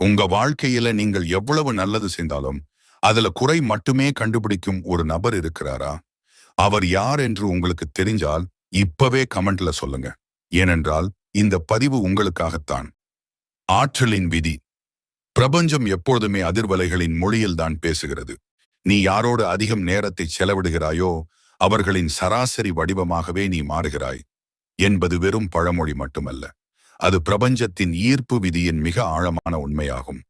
உங்க வாழ்க்கையில நீங்கள் எவ்வளவு நல்லது செய்தாலும் அதுல குறை மட்டுமே கண்டுபிடிக்கும் ஒரு நபர் இருக்கிறாரா? அவர் யார் என்று உங்களுக்கு தெரிஞ்சால் இப்பவே கமெண்ட்ல சொல்லுங்க. ஏனென்றால் இந்த பதிவு உங்களுக்காகத்தான். ஆற்றலின் விதி. பிரபஞ்சம் எப்பொழுதுமே அதிர்வலைகளின் மொழியில்தான் பேசுகிறது. நீ யாரோடு அதிகம் நேரத்தை செலவிடுகிறாயோ அவர்களின் சராசரி வடிவமாகவே நீ மாறுகிறாய் என்பது வெறும் பழமொழி மட்டுமல்ல. அது பிரபஞ்சத்தின் ஈர்ப்பு விதியின் மிக ஆழமான உண்மையாகும்.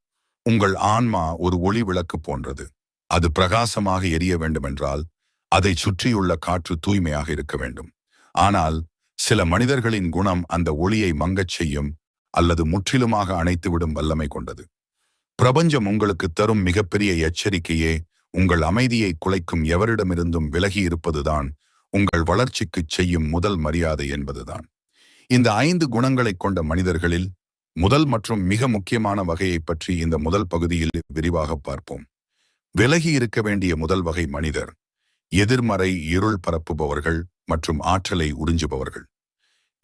உங்கள் ஆன்மா ஒரு ஒளி விளக்கு போன்றது. அது பிரகாசமாக எரிய வேண்டுமென்றால் அதை சுற்றியுள்ள காற்று தூய்மையாக இருக்க வேண்டும். ஆனால் சில மனிதர்களின் குணம் அந்த ஒளியை மங்கச் செய்யும் அல்லது முற்றிலுமாக அணைத்துவிடும் வல்லமை கொண்டது. பிரபஞ்சம் உங்களுக்கு தரும் மிகப்பெரிய எச்சரிக்கையே உங்கள் அமைதியை குலைக்கும் எவரிடமிருந்தும் விலகி இருப்பதுதான் உங்கள் வளர்ச்சிக்குச் செய்யும் முதல் மரியாதை என்பதுதான். இந்த 5 குணங்களை கொண்ட மனிதர்களில் முதல் மற்றும் மிக முக்கியமான வகையை பற்றி இந்த முதல் பகுதியில் விரிவாக பார்ப்போம். விலகி இருக்க வேண்டிய முதல் வகை மனிதர் எதிர்மறை இருள் பரப்புபவர்கள் மற்றும் ஆற்றலை உறிஞ்சுபவர்கள்.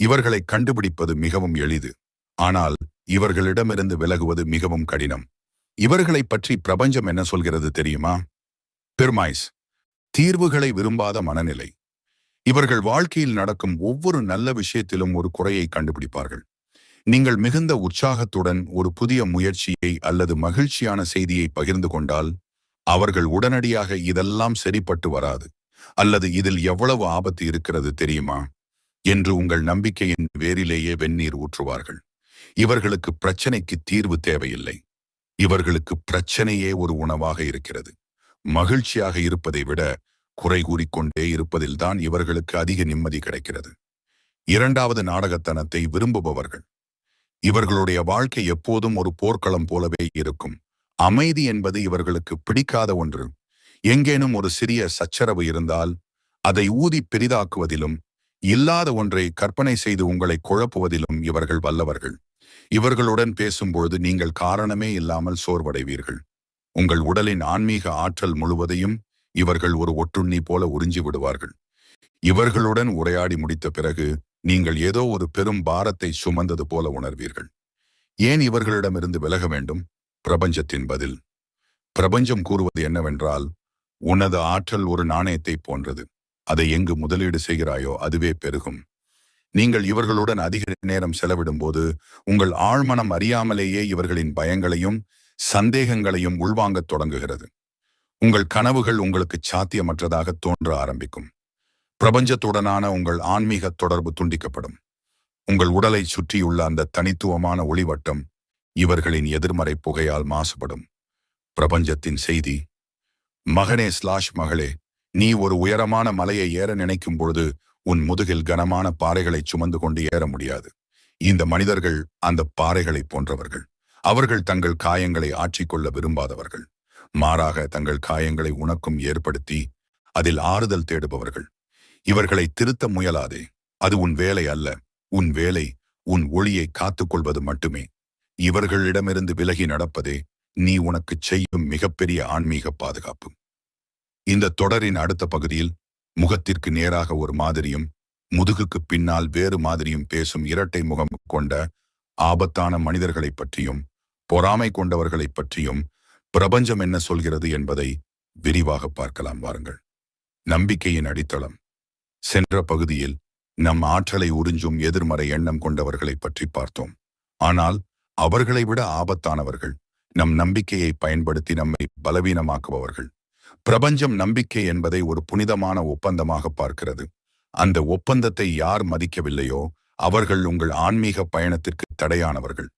இவர்களை கண்டுபிடிப்பது மிகவும் எளிது, ஆனால் இவர்களிடமிருந்து விலகுவது மிகவும் கடினம். இவர்களை பற்றி பிரபஞ்சம் என்ன சொல்கிறது தெரியுமா? பெர்மைஸ், தீர்வுகளை விரும்பாத மனநிலை. இவர்கள் வாழ்க்கையில் நடக்கும் ஒவ்வொரு நல்ல விஷயத்திலும் ஒரு குறையை கண்டுபிடிப்பார்கள். நீங்கள் மிகுந்த உற்சாகத்துடன் ஒரு புதிய முயற்சியை அல்லது மகிழ்ச்சியான செய்தியை பகிர்ந்து கொண்டால் அவர்கள் உடனடியாக இதெல்லாம் சரிப்பட்டு வராது அல்லது இதில் எவ்வளவு ஆபத்து இருக்கிறது தெரியுமா என்று உங்கள் நம்பிக்கையின் வேரிலேயே வெந்நீர் ஊற்றுவார்கள். இவர்களுக்கு பிரச்சனைக்கு தீர்வு தேவையில்லை. இவர்களுக்கு பிரச்சனையே ஒரு உணவாக இருக்கிறது. மகிழ்ச்சியாக இருப்பதை விட குறை கூறிக்கொண்டே இருப்பதில்தான் இவர்களுக்கு அதிக நிம்மதி கிடைக்கிறது. இரண்டாவது, நாடகத்தனத்தை விரும்புபவர்கள். இவர்களுடைய வாழ்க்கை எப்போதும் ஒரு போர்க்களம் போலவே இருக்கும். அமைதி என்பது இவர்களுக்கு பிடிக்காத ஒன்று. எங்கேனும் ஒரு சிறிய சச்சரவு இருந்தால் அதை ஊதி பெரிதாக்குவதிலும் இல்லாத ஒன்றை கற்பனை செய்து உங்களை குழப்புவதிலும் இவர்கள் வல்லவர்கள். இவர்களுடன் பேசும்பொழுது நீங்கள் காரணமே இல்லாமல் சோர்வடைவீர்கள். உங்கள் உடலின் ஆன்மீக ஆற்றல் முழுவதையும் இவர்கள் ஒரு ஒட்டுண்ணி போல உறிஞ்சி விடுவார்கள். இவர்களுடன் உரையாடி முடித்த பிறகு நீங்கள் ஏதோ ஒரு பெரும் பாரத்தை சுமந்தது போல உணர்வீர்கள். ஏன் இவர்களிடமிருந்து விலக வேண்டும்? பிரபஞ்சத்தின் பதில். பிரபஞ்சம் கூறுவது என்னவென்றால், உனது ஆற்றல் ஒரு நாணயத்தை போன்றது. அதை எங்கு முதலீடு செய்கிறாயோ அதுவே பெருகும். நீங்கள் இவர்களுடன் அதிக நேரம் செலவிடும் போது உங்கள் ஆழ்மனம் அறியாமலேயே இவர்களின் பயங்களையும் சந்தேகங்களையும் உள்வாங்கத் தொடங்குகிறது. உங்கள் கனவுகள் உங்களுக்கு சாத்தியமற்றதாக தோன்ற ஆரம்பிக்கும். பிரபஞ்சத்துடனான உங்கள் ஆன்மீக தொடர்பு துண்டிக்கப்படும். உங்கள் உடலை சுற்றியுள்ள அந்த தனித்துவமான ஒளிவட்டம் இவர்களின் எதிர்மறை புகையால் மாசுபடும். பிரபஞ்சத்தின் செய்தி: மகனே மகளே, நீ ஒரு உயரமான மலையை ஏற நினைக்கும் பொழுது உன் முதுகில் கனமான பாறைகளை சுமந்து கொண்டு ஏற முடியாது. இந்த மனிதர்கள் அந்த பாறைகளை போன்றவர்கள். அவர்கள் தங்கள் காயங்களை ஆற்றிக்கொள்ள விரும்பாதவர்கள். மாறாக தங்கள் காயங்களை உனக்கும் ஏற்படுத்தி அதில் ஆறுதல் தேடுபவர்கள். இவர்களை திருத்த முயலாதே. அது உன் வேலை அல்ல. உன் வேலை உன் ஒளியை காத்துக்கொள்வது மட்டுமே. இவர்களிடமிருந்து விலகி நடப்பதே நீ உனக்கு செய்யும் மிகப்பெரிய ஆன்மீக பாதுகாப்பு. இந்த தொடரின் அடுத்த பகுதியில் முகத்திற்கு நேராக ஒரு மாதிரியும் முதுகுக்கு பின்னால் வேறு மாதிரியும் பேசும் இரட்டை முகம் கொண்ட ஆபத்தான மனிதர்களை பற்றியும் பொறாமை கொண்டவர்களை பற்றியும் பிரபஞ்சம் என்ன சொல்கிறது என்பதை விரிவாக பார்க்கலாம். வாருங்கள். நம்பிக்கையின் அடித்தளம். சென்ற பகுதியில் நம் ஆற்றலை உறிஞ்சும் எதிர்மறை எண்ணம் கொண்டவர்களை பற்றி பார்த்தோம். ஆனால் அவர்களை விட ஆபத்தானவர்கள் நம் நம்பிக்கையை பயன்படுத்தி நம்மை பலவீனமாக்குபவர்கள். பிரபஞ்சம் நம்பிக்கை என்பதை ஒரு புனிதமான ஒப்பந்தமாக பார்க்கிறது. அந்த ஒப்பந்தத்தை யார் மதிக்கவில்லையோ அவர்கள் உங்கள் ஆன்மீக பயணத்திற்கு தடையானவர்கள்.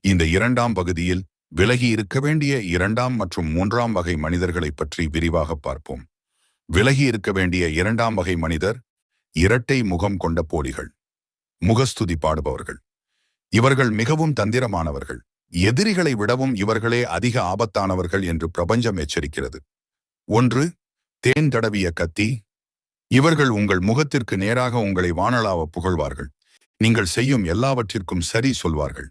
இந்த இரண்டாம் பகுதியில் விலகி இருக்க வேண்டிய 2ஆம் மற்றும் 3ஆம் வகை மனிதர்களை பற்றி விரிவாக பார்ப்போம். விலகி இருக்க வேண்டிய 2ஆம் வகை மனிதர் இரட்டை முகம் கொண்ட போலிகள், முகஸ்துதி பாடுபவர்கள். இவர்கள் மிகவும் தந்திரமானவர்கள். எதிரிகளை விடவும் இவர்களே அதிக ஆபத்தானவர்கள் என்று பிரபஞ்சம் எச்சரிக்கிறது. 1. தேன் தடவிய கத்தி. இவர்கள் உங்கள் முகத்திற்கு நேராக உங்களை வானளாவ புகழ்வார்கள். நீங்கள் செய்யும் எல்லாவற்றிற்கும் சரி சொல்வார்கள்.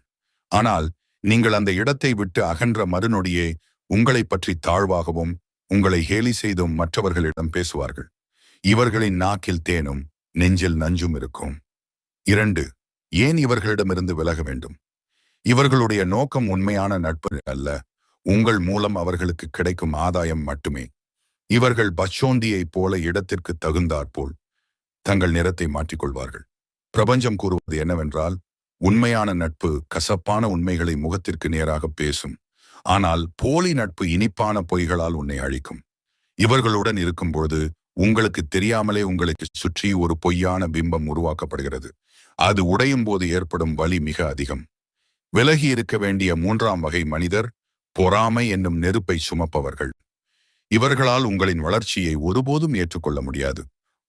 ஆனால் நீங்கள் அந்த இடத்தை விட்டு அகன்ற மறுநொடியே உங்களை பற்றி தாழ்வாகவும் உங்களை கேலி செய்தும் மற்றவர்களிடம் பேசுவார்கள். இவர்களின் நாக்கில் தேனும் நெஞ்சில் நஞ்சும் இருக்கும். 2. ஏன் இவர்களிடமிருந்து விலக வேண்டும்? இவர்களுடைய நோக்கம் உண்மையான நட்பு அல்ல, உங்கள் மூலம் அவர்களுக்கு கிடைக்கும் ஆதாயம் மட்டுமே. இவர்கள் பச்சோந்தியைப் போல இடத்திற்கு தகுந்தாற்போல் தங்கள் நிறத்தை மாற்றிக்கொள்வார்கள். பிரபஞ்சம் கூறுவது என்னவென்றால், உண்மையான நட்பு கசப்பான உண்மைகளை முகத்திற்கு நேராக பேசும். ஆனால் போலி நட்பு இனிப்பான பொய்களால் உன்னை அழிக்கும். இவர்களுடன் இருக்கும்போது உங்களுக்கு தெரியாமலே உங்களுக்கு சுற்றி ஒரு பொய்யான பிம்பம் உருவாக்கப்படுகிறது. அது உடையும் போது ஏற்படும் வலி மிக அதிகம். விலகி இருக்க வேண்டிய மூன்றாம் வகை மனிதர் பொறாமை என்னும் நெருப்பை சுமப்பவர்கள். இவர்களால் உங்களின் வளர்ச்சியை ஒருபோதும் ஏற்றுக்கொள்ள முடியாது.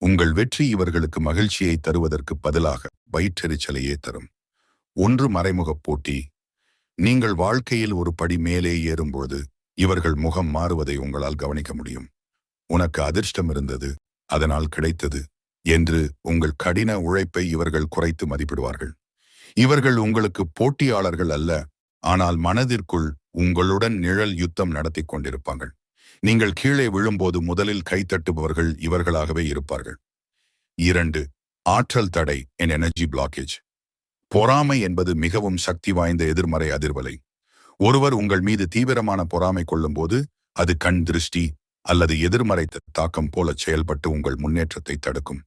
உங்கள் வெற்றி இவர்களுக்கு மகிழ்ச்சியை தருவதற்கு பதிலாக வயிற்றெரிச்சலையே தரும். ஒன்று மறைமுகப் போட்டி. நீங்கள் வாழ்க்கையில் ஒரு படி மேலே ஏறும்போது இவர்கள் முகம் மாறுவதை உங்களால் கவனிக்க முடியும். உனக்கு அதிர்ஷ்டம் இருந்தது, அதனால் கிடைத்தது என்று உங்கள் கடின உழைப்பை இவர்கள் குறைத்து மதிப்பிடுவார்கள். இவர்கள் உங்களுக்கு போட்டியாளர்கள் அல்ல, ஆனால் மனதிற்குள் உங்களுடன் நிழல் யுத்தம் நடத்தி கொண்டிருப்பார்கள். நீங்கள் கீழே விழும்போது முதலில் கைத்தட்டுபவர்கள் இவர்களாகவே இருப்பார்கள். 2. ஆற்றல் தடை என் எனர்ஜி பிளாக்கேஜ். பொறாமை என்பது மிகவும் சக்தி வாய்ந்த எதிர்மறை அதிர்வலை. ஒருவர் உங்கள் மீது தீவிரமான பொறாமை கொள்ளும்போது அது கண் திருஷ்டி அல்லது எதிர்மறை தாக்கம் போல செயல்பட்டு உங்கள் முன்னேற்றத்தை தடுக்கும்.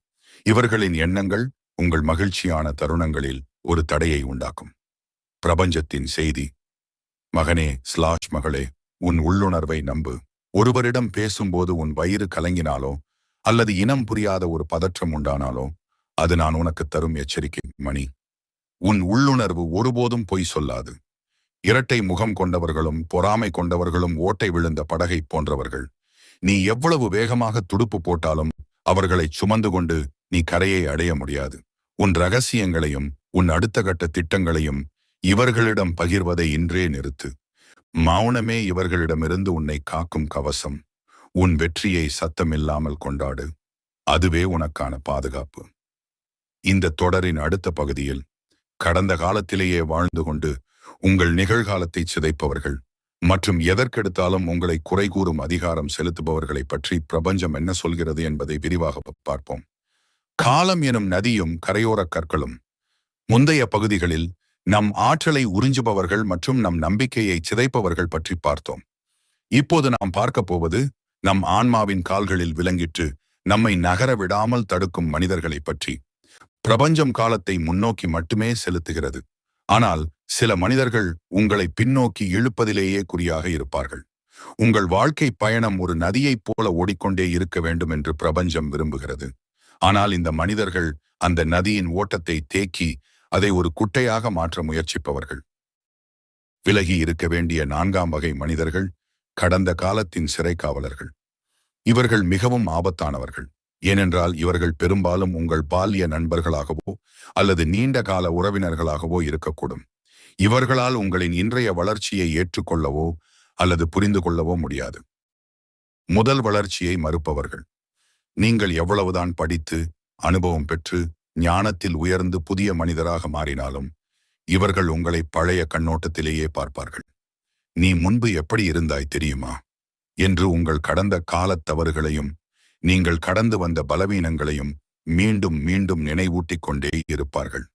இவர்களின் எண்ணங்கள் உங்கள் மகிழ்ச்சியான தருணங்களில் ஒரு தடையை உண்டாக்கும். பிரபஞ்சத்தின் செய்தி. மகனே மகளே, உன் உள்ளுணர்வை நம்பு. ஒருவரிடம் பேசும்போது உன் வயிறு கலங்கினாலோ அல்லது இனம் புரியாத ஒரு பதற்றம் உண்டானாலோ அது நான் உனக்கு தரும் எச்சரிக்கை மணி. உன் உள்ளுணர்வு ஒருபோதும் பொய் சொல்லாது. இரட்டை முகம் கொண்டவர்களும் பொறாமை கொண்டவர்களும் ஓட்டை விழுந்த படகை போன்றவர்கள். நீ எவ்வளவு வேகமாக துடுப்பு போட்டாலும் அவர்களை சுமந்து கொண்டு நீ கரையை அடைய முடியாது. உன் ரகசியங்களையும் உன் அடுத்த கட்ட திட்டங்களையும் இவர்களிடம் பகிர்வதை இன்றே நிறுத்து. மௌனமே இவர்களிடமிருந்து உன்னை காக்கும் கவசம். உன் வெற்றியை சத்தமில்லாமல் கொண்டாடு. அதுவே உனக்கான பாதுகாப்பு. இந்த தொடரின் அடுத்த பகுதியில் கடந்த காலத்திலேயே வாழ்ந்து கொண்டு உங்கள் நிகழ்காலத்தை சிதைப்பவர்கள் மற்றும் எதற்கெடுத்தாலும் உங்களை குறை கூறும் அதிகாரம் செலுத்துபவர்களை பற்றி பிரபஞ்சம் என்ன சொல்கிறது என்பதை விரிவாக பார்ப்போம். காலம் எனும் நதியும் கரையோர கற்களும். முந்தைய பகுதிகளில் நம் ஆற்றலை உறிஞ்சுபவர்கள் மற்றும் நம் நம்பிக்கையை சிதைப்பவர்கள் பற்றி பார்த்தோம். இப்போது நாம் பார்க்க போவது நம் ஆன்மாவின் கால்களில் விலங்கிட்டு நம்மை நகர விடாமல் தடுக்கும் மனிதர்களை பற்றி. பிரபஞ்சம் காலத்தை முன்னோக்கி மட்டுமே செலுத்துகிறது, ஆனால் சில மனிதர்கள் உங்களை பின்னோக்கி இழுப்பதிலேயே குறியாக இருப்பார்கள். உங்கள் வாழ்க்கை பயணம் ஒரு நதியைப் போல ஓடிக்கொண்டே இருக்க வேண்டும் என்று பிரபஞ்சம் விரும்புகிறது. ஆனால் இந்த மனிதர்கள் அந்த நதியின் ஓட்டத்தை தேக்கி அதை ஒரு குட்டையாக மாற்ற முயற்சிப்பவர்கள். விலகி இருக்க வேண்டிய 4ஆம் வகை மனிதர்கள் கடந்த காலத்தின் சிறை காவலர்கள். இவர்கள் மிகவும் ஆபத்தானவர்கள். ஏனென்றால் இவர்கள் பெரும்பாலும் உங்கள் பால்ய நண்பர்களாகவோ அல்லது நீண்ட கால உறவினர்களாகவோ இருக்கக்கூடும். இவர்களால் உங்களின் இன்றைய வளர்ச்சியை ஏற்றுக்கொள்ளவோ அல்லது புரிந்து கொள்ளவோ முடியாது. முதல் வளர்ச்சியை மறுப்பவர்கள். நீங்கள் எவ்வளவுதான் படித்து அனுபவம் பெற்று ஞானத்தில் உயர்ந்து புதிய மனிதராக மாறினாலும் இவர்கள் உங்களை பழைய கண்ணோட்டத்திலேயே பார்ப்பார்கள். நீ முன்பு எப்படி இருந்தாய் தெரியுமா என்று உங்கள் கடந்த காலத் தவறுகளையும் நீங்கள் கடந்து வந்த பலவீனங்களையும் மீண்டும் மீண்டும் நினைவூட்டிக் கொண்டே இருப்பார்கள்.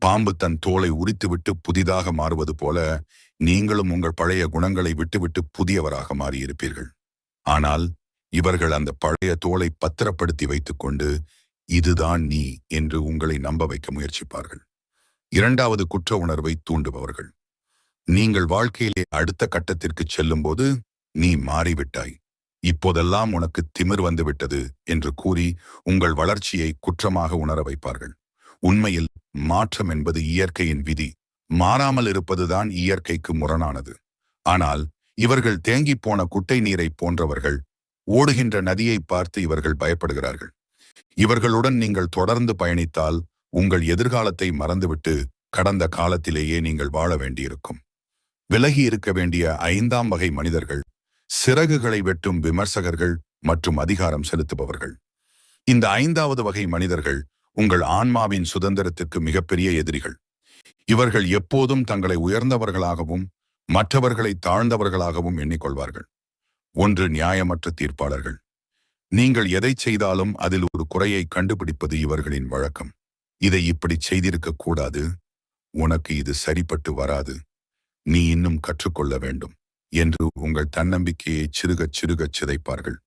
பாம்பு தன் தோலை உரித்துவிட்டு புதிதாக மாறுவது போல நீங்களும் உங்கள் பழைய குணங்களை விட்டுவிட்டு புதியவராக மாறியிருப்பீர்கள். ஆனால் இவர்கள் அந்த பழைய தோலை பத்திரப்படுத்தி வைத்துக்கொண்டு இதுதான் நீ என்று உங்களை நம்ப வைக்க முயற்சிப்பார்கள். 2வது குற்ற உணர்வை தூண்டுபவர்கள். நீங்கள் வாழ்க்கையிலே அடுத்த கட்டத்திற்கு செல்லும்போது நீ மாறிவிட்டாய், இப்போதெல்லாம் உனக்கு திமிர் வந்துவிட்டது என்று கூறி உங்கள் வளர்ச்சியை குற்றமாக உணர வைப்பார்கள். உண்மையில் மாற்றம் என்பது இயற்கையின் விதி. மாறாமல் இருப்பதுதான் இயற்கைக்கு முரணானது. ஆனால் இவர்கள் தேங்கிப் போன குட்டை நீரை போன்றவர்கள். ஓடுகின்ற நதியை பார்த்து இவர்கள் பயப்படுகிறார்கள். இவர்களுடன் நீங்கள் தொடர்ந்து பயணித்தால் உங்கள் எதிர்காலத்தை மறந்துவிட்டு கடந்த காலத்திலேயே நீங்கள் வாழ வேண்டியிருக்கும். விலகி இருக்க வேண்டிய 5ஆம் வகை மனிதர்கள் சிறகுகளை வெட்டும் விமர்சகர்கள் மற்றும் அதிகாரம் செலுத்துபவர்கள். இந்த 5வது வகை மனிதர்கள் உங்கள் ஆன்மாவின் சுதந்திரத்திற்கு மிகப்பெரிய எதிரிகள். இவர்கள் எப்போதும் தங்களை உயர்ந்தவர்களாகவும் மற்றவர்களை தாழ்ந்தவர்களாகவும் எண்ணிக்கொள்வார்கள். 1. நியாயமற்ற தீர்ப்பாளர்கள். நீங்கள் எதை செய்தாலும் அதில் ஒரு குறையை கண்டுபிடிப்பது இவர்களின் வழக்கம். இதை இப்படி செய்திருக்க கூடாது, உனக்கு இது சரிப்பட்டு வராது நீ இன்னும் கற்றுக்கொள்ள வேண்டும் என்று உங்கள் தன்னம்பிக்கையை சிறுகச் சிறுகச் சிதைப்பார்கள்.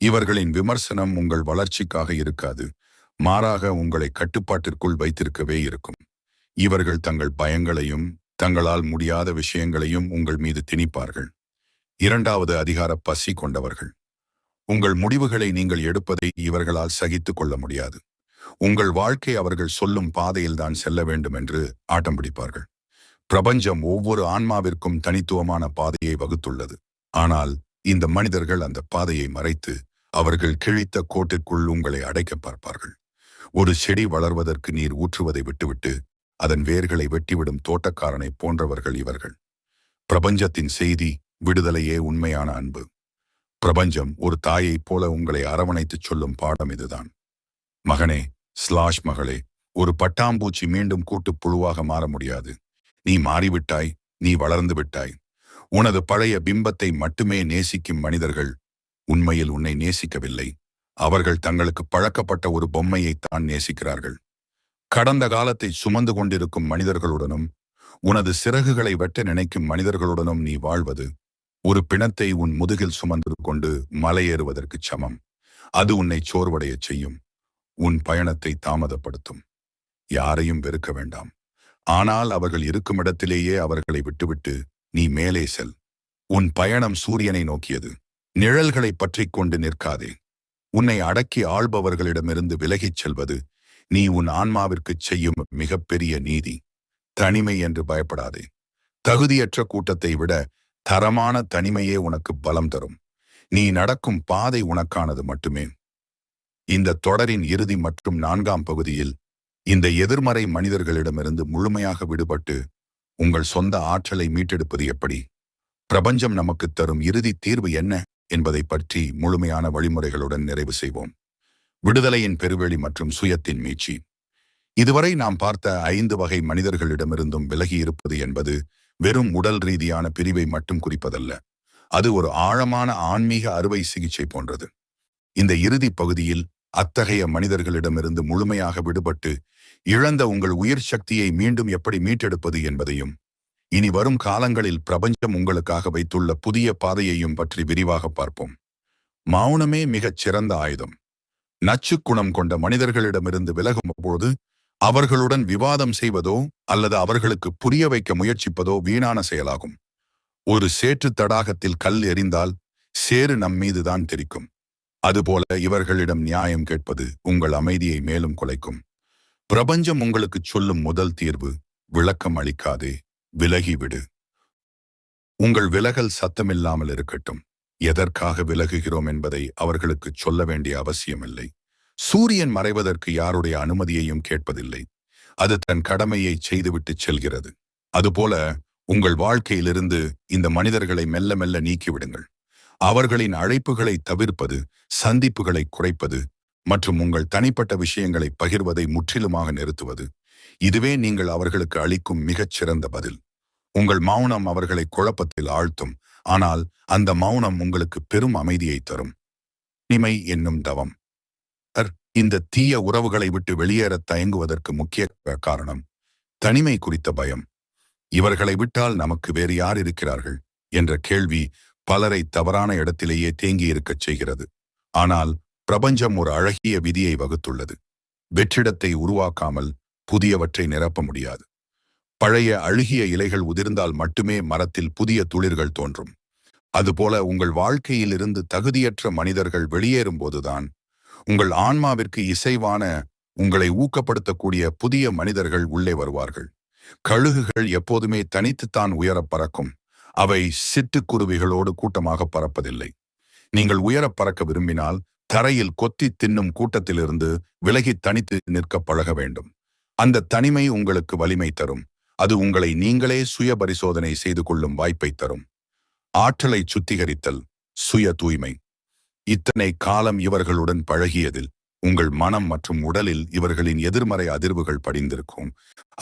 இவர்களின் விமர்சனம் உங்கள் வளர்ச்சிக்காக இருக்காது, மாறாக உங்களை கட்டுப்பாட்டிற்குள் வைத்திருக்கவே இருக்கும். இவர்கள் தங்கள் பயங்களையும் தங்களால் முடியாத விஷயங்களையும் உங்கள் மீது திணிப்பார்கள். இரண்டாவது, அதிகார பசி கொண்டவர்கள். உங்கள் முடிவுகளை நீங்கள் எடுப்பதை இவர்களால் சகித்துக் கொள்ள முடியாது. உங்கள் வாழ்க்கை அவர்கள் சொல்லும் பாதையில்தான் செல்ல வேண்டும் என்று ஆட்டம் பிடிப்பார்கள். பிரபஞ்சம் ஒவ்வொரு ஆன்மாவிற்கும் தனித்துவமான பாதையை வகுத்துள்ளது. ஆனால் இந்த மனிதர்கள் அந்த பாதையை மறைத்து அவர்கள் கிழித்த கோட்டிற்குள் உங்களை அடைக்க பார்ப்பார்கள். ஒரு செடி வளர்வதற்கு நீர் ஊற்றுவதை விட்டுவிட்டு அதன் வேர்களை வெட்டிவிடும் தோட்டக்காரனை போன்றவர்கள் இவர்கள். பிரபஞ்சத்தின் செய்தி விடுதலையே உண்மையான அன்பு. பிரபஞ்சம் ஒரு தாயைப் போல உங்களை அரவணைத்துச் சொல்லும் பாடம் இதுதான். மகனே, மகளே, ஒரு பட்டாம்பூச்சி மீண்டும் கூட்டுப் புழுவாக மாற முடியாது. நீ மாறிவிட்டாய், நீ வளர்ந்து விட்டாய். உனது பழைய பிம்பத்தை மட்டுமே நேசிக்கும் மனிதர்கள் உண்மையில் உன்னை நேசிக்கவில்லை. அவர்கள் தங்களுக்கு பழக்கப்பட்ட ஒரு பொம்மையைத்தான் நேசிக்கிறார்கள். கடந்த காலத்தை சுமந்து கொண்டிருக்கும் மனிதர்களுடனும் உனது சிறகுகளை வெட்ட நினைக்கும் மனிதர்களுடனும் நீ வாழ்வது ஒரு பிணத்தை உன் முதுகில் சுமந்து கொண்டு மலையேறுவதற்கு சமம். அது உன்னை சோர்வடைய செய்யும், உன் பயணத்தை தாமதப்படுத்தும். யாரையும் வெறுக்க வேண்டாம், ஆனால் அவர்கள் இருக்கும் இடத்திலேயே அவர்களை விட்டுவிட்டு நீ மேலே செல். உன் பயணம் சூரியனை நோக்கியது. நிழல்களை பற்றி கொண்டு நிற்காதே. உன்னை அடக்கி ஆள்பவர்களிடமிருந்து விலகிச் செல்வது நீ உன் ஆன்மாவிற்கு செய்யும் மிகப்பெரிய நீதி. தனிமை என்று பயப்படாதே. தகுதியற்ற கூட்டத்தை விட தரமான தனிமையே உனக்கு பலம் தரும். நீ நடக்கும் பாதை உனக்கானது மட்டுமே. இந்த தொடரின் இறுதி மற்றும் 4ஆம் பகுதியில் இந்த எதிர்மறை மனிதர்களிடமிருந்து முழுமையாக விடுபட்டு உங்கள் சொந்த ஆற்றலை மீட்டெடுப்பது எப்படி, பிரபஞ்சம் நமக்கு தரும் இறுதி தீர்வு என்ன என்பதை பற்றி முழுமையான வழிமுறைகளுடன் நிறைவு செய்வோம். விடுதலையின் பெருவெளி மற்றும் சுயத்தின் மீட்சி. இதுவரை நாம் பார்த்த 5 வகை மனிதர்களிடமிருந்தும் விலகி இருப்பது என்பது வெறும் உடல் ரீதியான பிரிவை மட்டும் குறிப்பதல்ல. அது ஒரு ஆழமான ஆன்மீக அறுவை சிகிச்சை போன்றது. இந்த இறுதி பகுதியில் அத்தகைய மனிதர்களிடமிருந்து முழுமையாக விடுபட்டு இழந்த உங்கள் உயிர் சக்தியை மீண்டும் எப்படி மீட்டெடுப்பது என்பதையும், இனி வரும் காலங்களில் பிரபஞ்சம் உங்களுக்காக வைத்துள்ள புதிய பாதையையும் பற்றி விரிவாக பார்ப்போம். மௌனமே மிகச் சிறந்த ஆயுதம். நச்சுக்குணம் கொண்ட மனிதர்களிடமிருந்து விலகும் போது அவர்களுடன் விவாதம் செய்வதோ அல்லது அவர்களுக்கு புரிய வைக்க முயற்சிப்பதோ வீணான செயலாகும். ஒரு சேற்று தடாகத்தில் கல் எறிந்தால் சேறு நம்மீதுதான் தெரிக்கும். அதுபோல இவர்களிடம் நியாயம் கேட்பது உங்கள் அமைதியை மேலும் குலைக்கும். பிரபஞ்சம் உங்களுக்கு சொல்லும் முதல் தீர்வு, விளக்கம் அளிக்காதே, விலகிவிடு. உங்கள் விலகல் சத்தமில்லாமல் இருக்கட்டும். எதற்காக விலகுகிறோம் என்பதை அவர்களுக்கு சொல்ல வேண்டிய அவசியமில்லை. சூரியன் மறைவதற்கு யாருடைய அனுமதியையும் கேட்பதில்லை. அது தன் கடமையை செய்துவிட்டு செல்கிறது. அதுபோல உங்கள் வாழ்க்கையிலிருந்து இந்த மனிதர்களை மெல்ல மெல்ல நீக்கிவிடுங்கள். அவர்களின் அழைப்புகளை தவிர்ப்பது, சந்திப்புகளை குறைப்பது மற்றும் உங்கள் தனிப்பட்ட விஷயங்களை பகிர்வதை முற்றிலுமாக நிறுத்துவது, இதுவே நீங்கள் அவர்களுக்கு அளிக்கும் மிகச் சிறந்த பதில். உங்கள் மௌனம் அவர்களை குழப்பத்தில் ஆழ்த்தும், ஆனால் அந்த மௌனம் உங்களுக்கு பெரும் அமைதியை தரும். தனிமை என்னும் தவம். இந்த தீய உறவுகளை விட்டு வெளியேற தயங்குவதற்கு முக்கிய காரணம் தனிமை குறித்த பயம். இவர்களை விட்டால் நமக்கு வேறு யார் இருக்கிறார்கள் என்ற கேள்வி பலரை தவறான இடத்திலேயே தேங்கி இருக்கச் செய்கிறது. ஆனால் பிரபஞ்சம் ஒரு அழகிய விதியை வகுத்துள்ளது. வெற்றிடத்தை உருவாக்காமல் புதியவற்றை நிரப்ப முடியாது. பழைய அழுகிய இலைகள் உதிர்ந்தால் மட்டுமே மரத்தில் புதிய துளிர்கள் தோன்றும். அதுபோல உங்கள் வாழ்க்கையில் இருந்து தகுதியற்ற மனிதர்கள் வெளியேறும் போதுதான் உங்கள் ஆன்மாவிற்கு இசைவான, உங்களை ஊக்கப்படுத்தக்கூடிய புதிய மனிதர்கள் உள்ளே வருவார்கள். கழுகுகள் எப்போதுமே தனித்துத்தான் உயரப் பறக்கும். அவை சிட்டுக்குருவிகளோடு கூட்டமாக பறப்பதில்லை. நீங்கள் உயரப் பறக்க விரும்பினால் தரையில் கொத்தி தின்னும் கூட்டத்திலிருந்து விலகி தனித்து நிற்க பழக வேண்டும். அந்த தனிமை உங்களுக்கு வலிமை தரும். அது உங்களை நீங்களே சுய பரிசோதனை செய்து கொள்ளும் வாய்ப்பை தரும். ஆற்றலை சுத்திகரித்தல், சுய தூய்மை. இத்தனை காலம் இவர்களுடன் பழகியதில் உங்கள் மனம் மற்றும் உடலில் இவர்களின் எதிர்மறை அதிர்வுகள் படிந்திருக்கும்.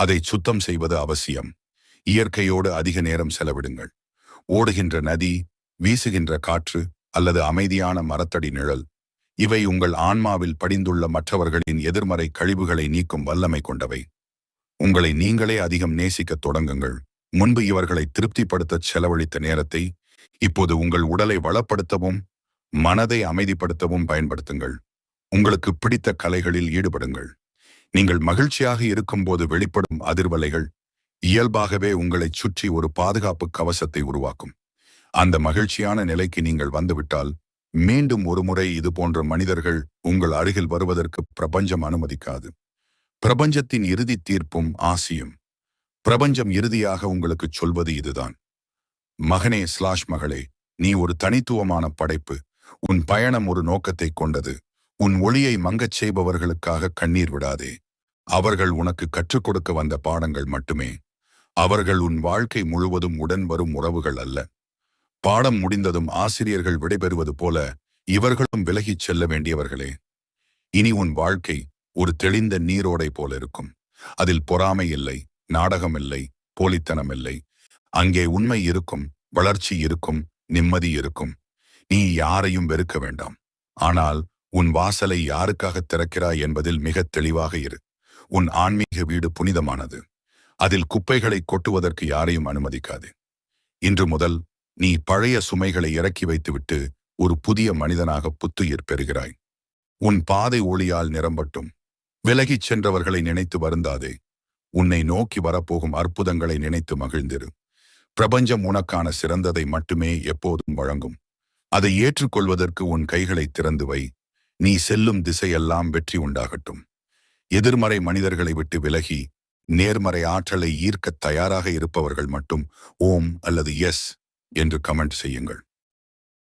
அதை சுத்தம் செய்வது அவசியம். இயற்கையோடு அதிக நேரம் செலவிடுங்கள். ஓடுகின்ற நதி, வீசுகின்ற காற்று அல்லது அமைதியான மரத்தடி நிழல், இவை உங்கள் ஆன்மாவில் படிந்துள்ள மற்றவர்களின் எதிர்மறை கழிவுகளை நீக்கும் வல்லமை கொண்டவை. உங்களை நீங்களே அதிகம் நேசிக்கத் தொடங்குங்கள். முன்பு இவர்களை திருப்திப்படுத்த செலவழித்த நேரத்தை இப்போது உங்கள் உடலை வளப்படுத்தவும் மனதை அமைதிப்படுத்தவும் பயன்படுத்துங்கள். உங்களுக்கு பிடித்த கலைகளில் ஈடுபடுங்கள். நீங்கள் மகிழ்ச்சியாக இருக்கும்போது வெளிப்படும் அதிர்வலைகள் இயல்பாகவே உங்களைச் சுற்றி ஒரு பாதுகாப்பு கவசத்தை உருவாக்கும். அந்த மகிழ்ச்சியான நிலைக்கு நீங்கள் வந்துவிட்டால் மீண்டும் ஒருமுறை இது போன்ற மனிதர்கள் உங்கள் அருகில் வருவதற்கு பிரபஞ்சம் அனுமதிக்காது. பிரபஞ்சத்தின் இறுதி தீர்ப்பும் ஆசியும். பிரபஞ்சம் இறுதியாக உங்களுக்கு சொல்வது இதுதான்: மகனே மகளே, நீ ஒரு தனித்துவமான படைப்பு. உன் பயணம் ஒரு நோக்கத்தை கொண்டது. உன் ஒளியை மங்கச் செய்பவர்களுக்காக கண்ணீர் விடாதே. அவர்கள் உனக்கு கற்றுக் கொடுக்க வந்த பாடங்கள் மட்டுமே. அவர்கள் உன் வாழ்க்கை முழுவதும் உடன் வரும் உறவுகள் அல்ல. பாடம் முடிந்ததும் ஆசிரியர்கள் விடைபெறுவது போல இவர்களும் விலகிச் செல்ல வேண்டியவர்களே. இனி உன் வாழ்க்கை ஒரு தெளிந்த நீரோடை போல இருக்கும். அதில் பொறாமை இல்லை, நாடகம் இல்லை, போலித்தனம் இல்லை. அங்கே உண்மை இருக்கும், வளர்ச்சி இருக்கும், நிம்மதி இருக்கும். நீ யாரையும் வெறுக்க வேண்டாம். ஆனால் உன் வாசலை யாருக்காக திறக்கிறாய் என்பதில் மிக தெளிவாக இரு. உன் ஆன்மீக வீடு புனிதமானது. அதில் குப்பைகளை கொட்டுவதற்கு யாரையும் அனுமதிக்காது. இன்று முதல் நீ பழைய சுமைகளை இறக்கி வைத்துவிட்டு ஒரு புதிய மனிதனாக புத்துயிர் பெறுகிறாய். உன் பாதை ஒளியால் நிரம்பட்டும். விலகிச் சென்றவர்களை நினைத்து வருந்தாதே. உன்னை நோக்கி வரப்போகும் அற்புதங்களை நினைத்து மகிழ்ந்திரு. பிரபஞ்சம் உனக்கான சிறந்ததை மட்டுமே எப்போதும் வழங்கும். அதை ஏற்றுக்கொள்வதற்கு உன் கைகளை திறந்து வை. நீ செல்லும் திசையெல்லாம் வெற்றி உண்டாகட்டும். எதிர்மறை மனிதர்களை விட்டு விலகி நேர்மறை ஆற்றலை ஈர்க்கத் தயாராக இருப்பவர்கள் மட்டும் ஓம் அல்லது எஸ் என்று கமெண்ட் செய்யுங்கள்.